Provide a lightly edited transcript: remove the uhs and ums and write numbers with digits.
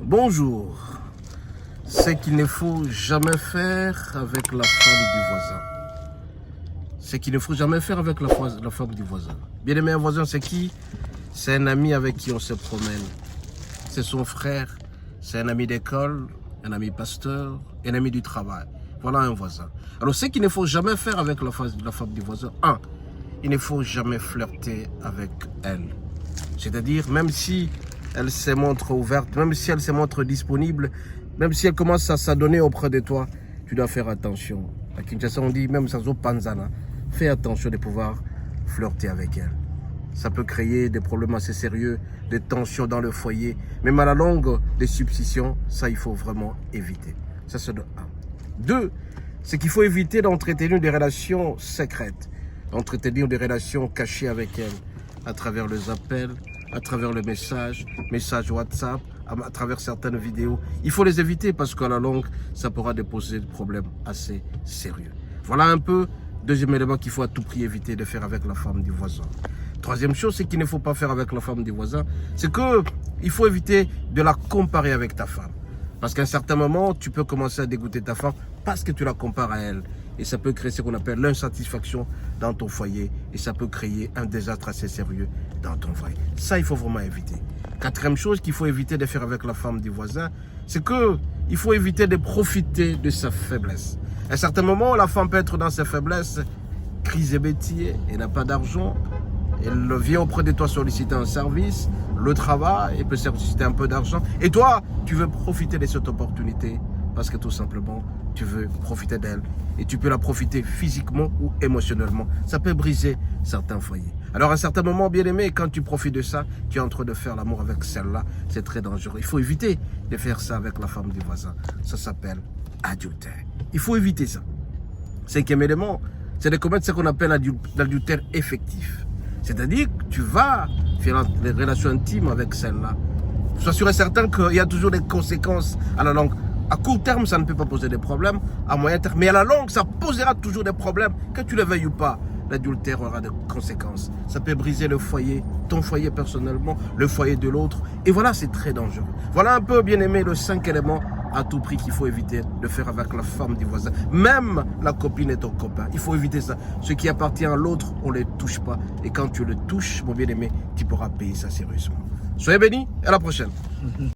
Bonjour. Ce qu'il ne faut jamais faire avec la femme du voisin. Ce qu'il ne faut jamais faire avec la femme du voisin. Bien aimé, un voisin, c'est qui? C'est un ami avec qui on se promène. C'est son frère, c'est un ami d'école, un ami pasteur, un ami du travail. Voilà un voisin. Alors, ce qu'il ne faut jamais faire avec la femme du voisin, il ne faut jamais flirter avec elle. C'est-à-dire, même si elle se montre ouverte, même si elle se montre disponible, même si elle commence à s'adonner auprès de toi, tu dois faire attention. À Kinshasa, on dit même sans panzana, fais attention de pouvoir flirter avec elle. Ça peut créer des problèmes assez sérieux, des tensions dans le foyer, même à la longue, des substitutions, ça il faut vraiment éviter. Ça c'est de 1. 2, c'est qu'il faut éviter d'entretenir des relations secrètes, d'entretenir des relations cachées avec elle, à travers les appels, à travers les messages WhatsApp, à travers certaines vidéos. Il faut les éviter parce qu'à la longue, ça pourra déposer des problèmes assez sérieux. Voilà un peu, deuxième élément qu'il faut à tout prix éviter de faire avec la femme du voisin. Troisième chose, c'est qu'il ne faut pas faire avec la femme du voisin, c'est qu'il faut éviter de la comparer avec ta femme. Parce qu'à un certain moment, tu peux commencer à dégoûter ta femme parce que tu la compares à elle. Et ça peut créer ce qu'on appelle l'insatisfaction dans ton foyer. Et ça peut créer un désastre assez sérieux dans ton foyer. Ça, il faut vraiment éviter. Quatrième chose qu'il faut éviter de faire avec la femme du voisin, c'est qu'il faut éviter de profiter de sa faiblesse. À un certain moment, la femme peut être dans sa faiblesse, crise et bêtisier, elle n'a pas d'argent, elle vient auprès de toi solliciter un service, le travail, elle peut solliciter un peu d'argent. Et toi, tu veux profiter de cette opportunité parce que tout simplement, tu veux profiter d'elle. Et tu peux la profiter physiquement ou émotionnellement. Ça peut briser certains foyers. Alors à un certain moment, bien aimé, quand tu profites de ça, tu es en train de faire l'amour avec celle-là. C'est très dangereux. Il faut éviter de faire ça avec la femme du voisin. Ça s'appelle adultère. Il faut éviter ça. Cinquième élément, c'est de commettre ce qu'on appelle l'adultère effectif. C'est-à-dire que tu vas faire des relations intimes avec celle-là. Sois sûr et certain qu'il y a toujours des conséquences à la longue. À court terme, ça ne peut pas poser de problèmes. À moyen terme, mais à la longue, ça posera toujours des problèmes. Que tu le veuilles ou pas, l'adultère aura des conséquences. Ça peut briser le foyer, ton foyer personnellement, le foyer de l'autre. Et voilà, c'est très dangereux. Voilà un peu, bien aimé, le 5 éléments à tout prix qu'il faut éviter de faire avec la femme du voisin. Même la copine et ton copain. Il faut éviter ça. Ce qui appartient à l'autre, on ne les touche pas. Et quand tu le touches, mon bien aimé, tu pourras payer ça sérieusement. Soyez bénis, à la prochaine.